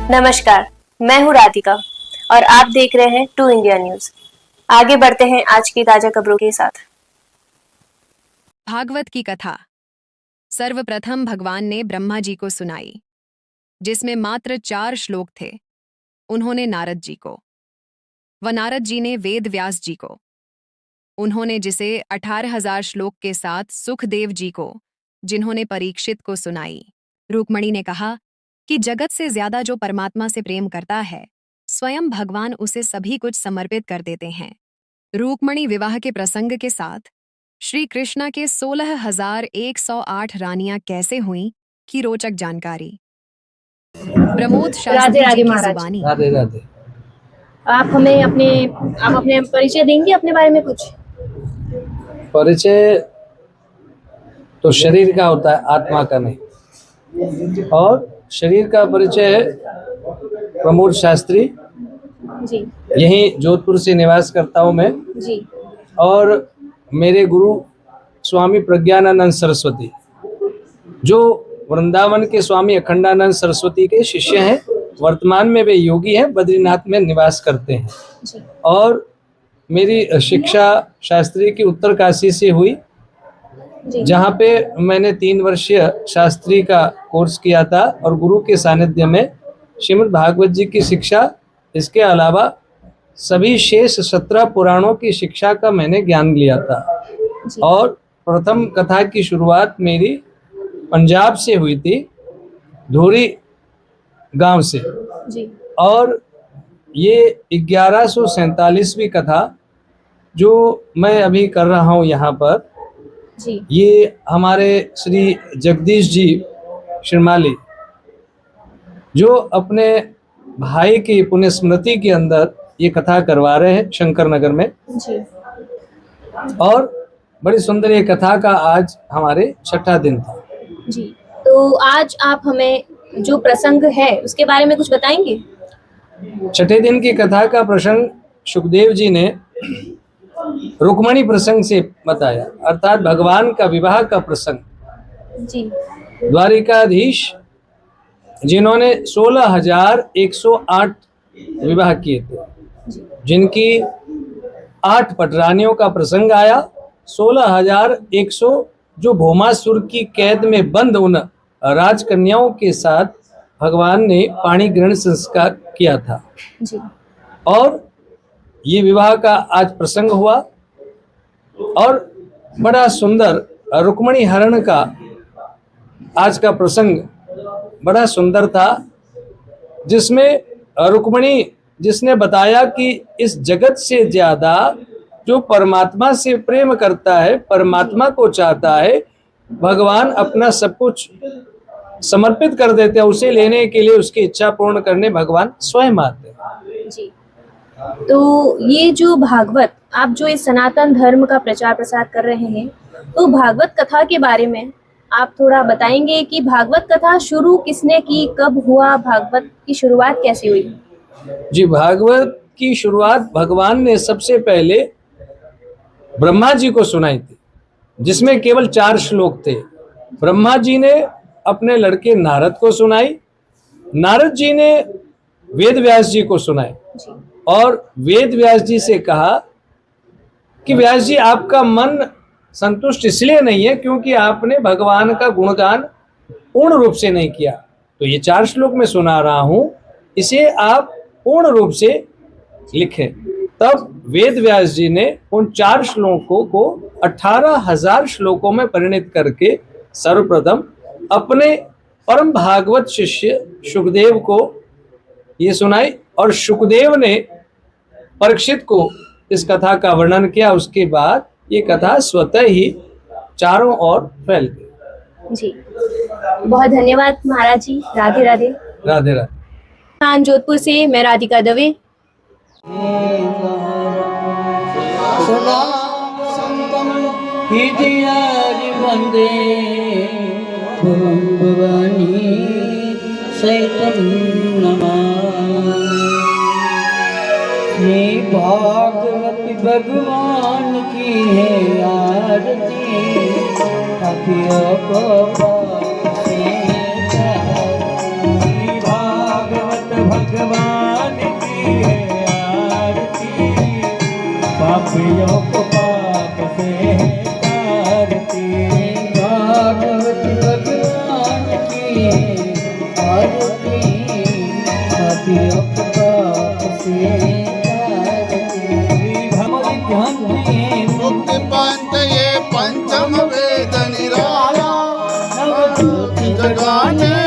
नमस्कार, मैं हूँ राधिका और आप देख रहे हैं टू इंडिया न्यूज। आगे बढ़ते हैं आज की ताजा खबरों के साथ। भागवत की कथा सर्वप्रथम भगवान ने ब्रह्मा जी को सुनाई, जिसमें मात्र 4 श्लोक थे। उन्होंने नारद जी को, व नारद जी ने वेद व्यास जी को, उन्होंने जिसे 18,000 श्लोक के साथ सुखदेव जी को, जिन्होंने परीक्षित को सुनाई। रुक्मणी ने कहा कि जगत से ज्यादा जो परमात्मा से प्रेम करता है, स्वयं भगवान उसे सभी कुछ समर्पित कर देते हैं। रुक्मणी विवाह के प्रसंग के साथ श्री कृष्णा के 16,108 रानियां कैसे हुईं की रोचक जानकारी। प्रमोद राधे शास्त्री राधे जी की महाराज। जुबानी। राधे राधे। आप हमें अपने परिचय देंगे अपने बारे में कुछ? परिचय तो शरीर का होता है, आत्मा का नहीं। और शरीर का परिचय है प्रमोद शास्त्री जी यहीं जोधपुर से निवास करता हूँ मैं। जी और मेरे गुरु स्वामी प्रज्ञानानंद सरस्वती, जो वृंदावन के स्वामी अखंडानंद सरस्वती के शिष्य हैं, वर्तमान में वे योगी हैं, बद्रीनाथ में निवास करते हैं। जी और मेरी शिक्षा शास्त्री की उत्तर काशी से हुई, जहाँ पे मैंने 3 वर्षीय शास्त्री का कोर्स किया था और गुरु के सानिध्य में श्रीमद् भागवत जी की शिक्षा, इसके अलावा सभी शेष 17 पुराणों की शिक्षा का मैंने ज्ञान लिया था। और प्रथम कथा की शुरुआत मेरी पंजाब से हुई थी, धोरी गांव से। जी और ये 1147वीं कथा जो मैं अभी कर रहा हूँ यहाँ पर, जी ये हमारे श्री जगदीश जी श्रीमाली, जो अपने भाई की पुण्य स्मृति के अंदर ये कथा करवा रहे हैं शंकर नगर में। जी और बड़ी सुंदर ये कथा का आज हमारे 6ठा दिन था। जी तो आज आप हमें जो प्रसंग है उसके बारे में कुछ बताएंगे? 6ठे दिन की कथा का प्रसंग सुखदेव जी ने रुक्मणी प्रसंग से बताया, अर्थात भगवान का विवाह का प्रसंग। जी द्वारिकाधीश जिन्होंने 16,108 विवाह किए थे, जिनकी 8 पटरानियों का प्रसंग आया, 16,100 जो भौमासुर की कैद में बंद उन राजकन्याओं के साथ भगवान ने पाणी ग्रहण संस्कार किया था। जी और ये विवाह का आज प्रसंग हुआ। और बड़ा सुंदर रुक्मणी हरण का आज का प्रसंग बड़ा सुंदर था, जिसमें रुक्मणी जिसने बताया कि इस जगत से ज्यादा जो परमात्मा से प्रेम करता है, परमात्मा को चाहता है, भगवान अपना सब कुछ समर्पित कर देते हैं उसे लेने के लिए, उसकी इच्छा पूर्ण करने भगवान स्वयं आते हैं। जी तो ये जो भागवत, आप जो इस सनातन धर्म का प्रचार प्रसार कर रहे हैं, तो भागवत कथा के बारे में आप थोड़ा बताएंगे कि भागवत कथा शुरू किसने की, कब हुआ, भागवत की शुरुआत कैसे हुई? जी, भागवत की शुरुआत भगवान ने सबसे पहले ब्रह्मा जी को सुनाई थी, जिसमें केवल 4 श्लोक थे। ब्रह्मा जी ने अपने लड़के नारद को सुनाई, नारद जी ने वेद व्यास जी को सुनाई, और वेद व्यास जी से कहा कि व्यास जी, आपका मन संतुष्ट इसलिए नहीं है क्योंकि आपने भगवान का गुणगान पूर्ण रूप से नहीं किया, तो ये 4 श्लोक में सुना रहा हूं, इसे आप पूर्ण रूप से लिखें। तब वेद व्यास जी ने उन 4 श्लोकों को 18,000 श्लोकों में परिणित करके सर्वप्रथम अपने परम भागवत शिष्य सुखदेव को ये सुनाई, और सुखदेव ने परीक्षित को इस कथा का वर्णन किया। उसके बाद ये कथा स्वतः ही चारों ओर फैल गई। जी बहुत धन्यवाद महाराज जी। राधे राधे। राधे राधे। जोधपुर से मैं राधिका दवे। सदा संतम हृदयारि वंदे भवं भवानी सहितं नमामि। श्री भागवत भगवान की है आरती, पापियों को पाप से तारती। भागवत भगवान की है आरती, पापियों को पाप से तारती। भागवत भगवान की है आरती, पापियों को पाप से तारती। भगवत ध्यान मुक्ति पंथ ये पंचम वेद निराला, नवज्योति जगाने